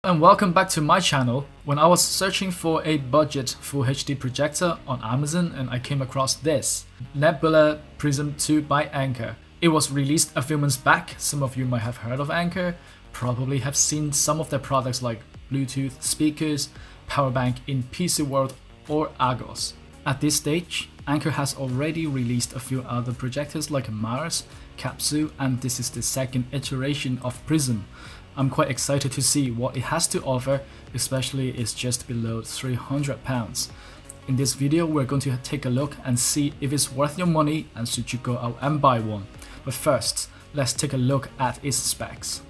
And welcome back to my channel. When I was searching for a budget Full HD projector on Amazon, and I came across this Nebula Prizm 2 by Anker. It was released a few months back. Some of you might have heard of Anker, probably have seen some of their products like Bluetooth speakers, power bank in PC World or Argos. At this stage, Anker has already released a few other projectors like Mars, Capsule, and this is the second iteration of Prizm. I'm quite excited to see what it has to offer, especially it's just below £300. In this video, we're going to take a look and see if it's worth your money and should you go out and buy one. But first, let's take a look at its specs.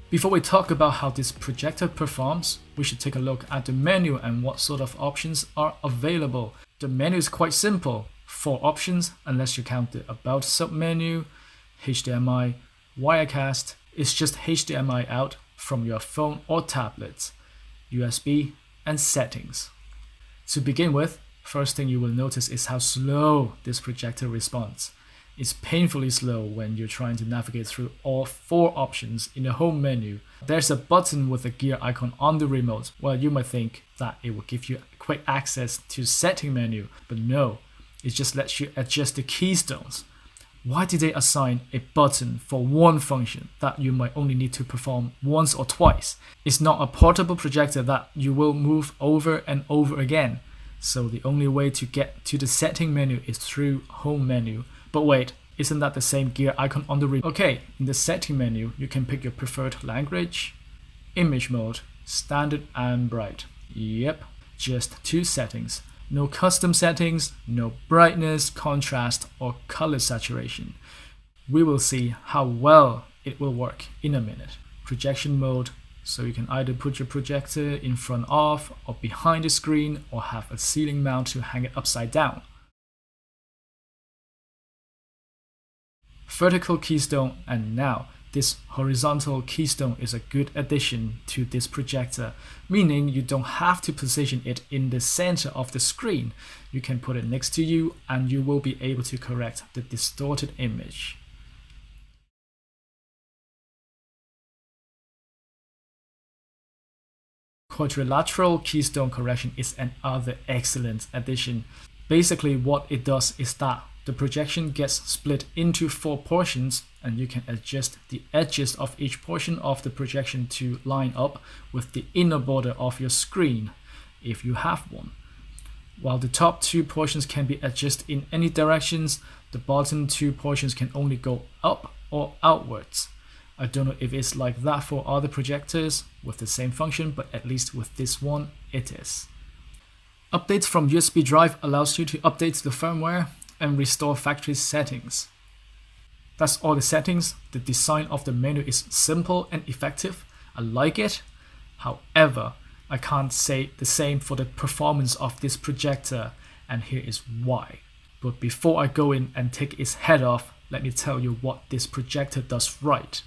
Before we talk about how this projector performs, we should take a look at the menu and what sort of options are available. The menu is quite simple, 4 options unless you count the About submenu, HDMI, Wirecast, it's just HDMI out from your phone or tablet, USB and settings. To begin with, first thing you will notice is how slow this projector responds. It's painfully slow when you're trying to navigate through all 4 options in the home menu. There's a button with a gear icon on the remote. Well, you might think that it will give you quick access to setting menu, but no, it just lets you adjust the keystones. Why did they assign a button for one function that you might only need to perform once or twice? It's not a portable projector that you will move over and over again. So the only way to get to the setting menu is through home menu. But wait, isn't that the same gear icon on the remote? Okay, in the setting menu, you can pick your preferred language, image mode, standard and bright. Yep, just 2 settings. No custom settings, no brightness, contrast or color saturation. We will see how well it will work in a minute. Projection mode, so you can either put your projector in front of or behind the screen or have a ceiling mount to hang it upside down. Vertical keystone, and now this horizontal keystone is a good addition to this projector, meaning you don't have to position it in the center of the screen. You can put it next to you and you will be able to correct the distorted image. Quadrilateral keystone correction is another excellent addition. Basically what it does is that the projection gets split into 4 portions and you can adjust the edges of each portion of the projection to line up with the inner border of your screen, if you have one. While the top 2 portions can be adjusted in any directions, the bottom 2 portions can only go up or outwards. I don't know if it's like that for other projectors with the same function, but at least with this one, it is. Updates from USB drive allows you to update the firmware and restore factory settings. That's all the settings. The design of the menu is simple and effective. I like it. However, I can't say the same for the performance of this projector, and here is why. But before I go in and take its head off, let me tell you what this projector does right.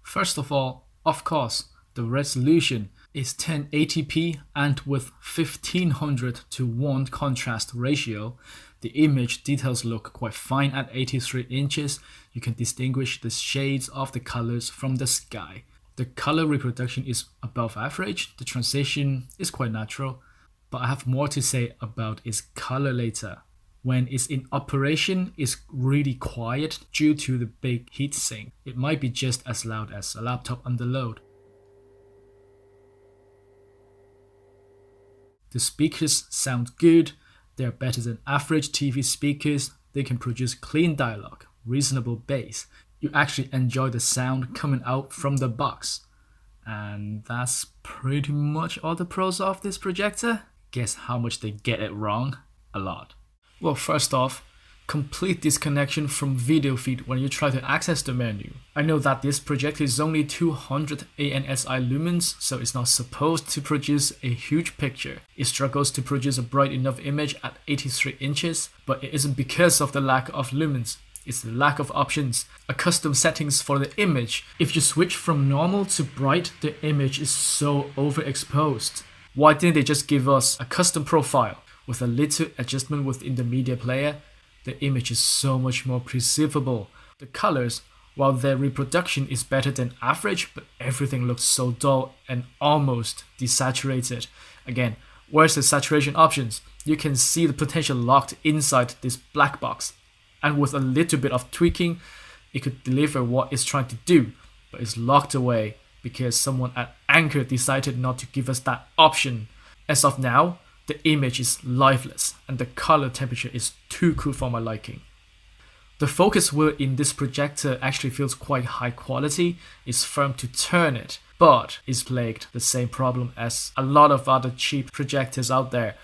First of all, of course, the resolution is 1080p, and with 1500 to 1 contrast ratio, the image details look quite fine at 83 inches. You can distinguish the shades of the colors from the sky. The color reproduction is above average, the transition is quite natural, but I have more to say about its color later. When it's in operation, it's really quiet due to the big heatsink. It might be just as loud as a laptop under load. The speakers sound good, they're better than average TV speakers, they can produce clean dialogue, reasonable bass. You actually enjoy the sound coming out from the box. And that's pretty much all the pros of this projector. Guess how much they get it wrong? A lot. Well, first off, complete disconnection from video feed when you try to access the menu. I know that this projector is only 200 ANSI lumens, so it's not supposed to produce a huge picture. It struggles to produce a bright enough image at 83 inches, but it isn't because of the lack of lumens. It's the lack of options, a custom settings for the image. If you switch from normal to bright, the image is so overexposed. Why didn't they just give us a custom profile? With a little adjustment within the media player, the image is so much more perceivable. The colors, while their reproduction is better than average, but everything looks so dull and almost desaturated. Again, where's the saturation options? You can see the potential locked inside this black box. And with a little bit of tweaking, it could deliver what it's trying to do, but it's locked away because someone at Anker decided not to give us that option. As of now, the image is lifeless and the color temperature is too cool for my liking. The focus wheel in this projector actually feels quite high quality. It's firm to turn it, but it's plagued the same problem as a lot of other cheap projectors out there.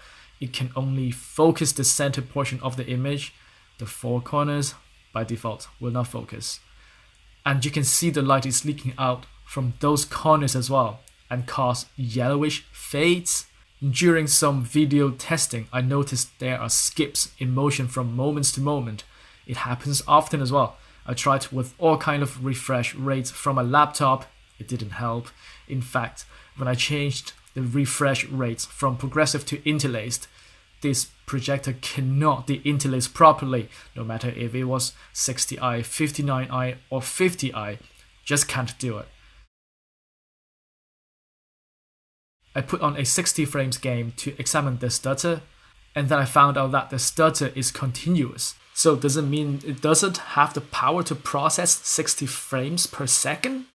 It can only focus the center portion of the image. The four corners, by default, will not focus. And you can see the light is leaking out from those corners as well and cause yellowish fades. During some video testing, I noticed there are skips in motion from moments to moment. It happens often as well. I tried with all kind of refresh rates from a laptop. It didn't help. In fact, when I changed the refresh rates from progressive to interlaced, this projector cannot deinterlace properly, no matter if it was 60i, 59i or 50i, just can't do it. I put on a 60 frames game to examine the stutter, and then I found out that the stutter is continuous. So does it mean it doesn't have the power to process 60 frames per second?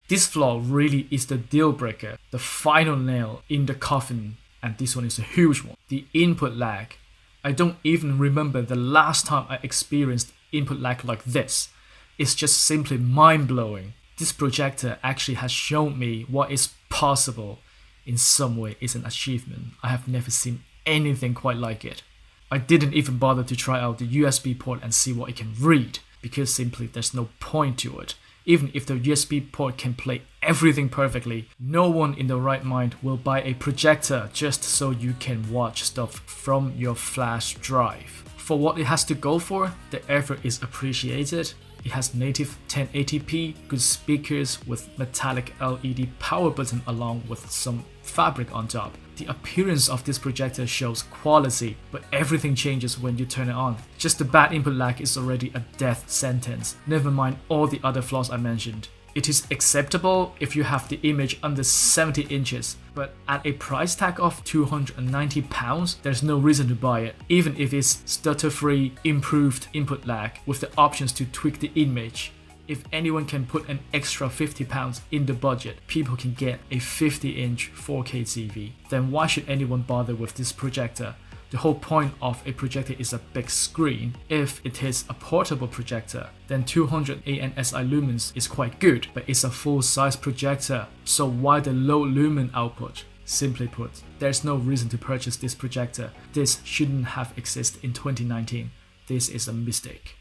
This flaw really is the deal breaker, the final nail in the coffin. And this one is a huge one. The input lag. I don't even remember the last time I experienced input lag like this. It's just simply mind-blowing. This projector actually has shown me what is possible. In some way, it's an achievement. I have never seen anything quite like it. I didn't even bother to try out the USB port and see what it can read, because simply there's no point to it. Even if the USB port can play everything perfectly, no one in the right mind will buy a projector just so you can watch stuff from your flash drive. For what it has to go for, the effort is appreciated. It has native 1080p, good speakers with metallic LED power button along with some fabric on top. The appearance of this projector shows quality, but everything changes when you turn it on. Just the bad input lag is already a death sentence, never mind all the other flaws I mentioned. It is acceptable if you have the image under 70 inches, but at a price tag of £290, there's no reason to buy it, even if it's stutter-free, improved input lag with the options to tweak the image. If anyone can put an extra £50 in the budget, people can get a 50-inch 4K TV. Then why should anyone bother with this projector? The whole point of a projector is a big screen. If it is a portable projector, then 200 ANSI lumens is quite good, but it's a full-size projector, so why the low lumen output? Simply put, there's no reason to purchase this projector. This shouldn't have existed in 2019. This is a mistake.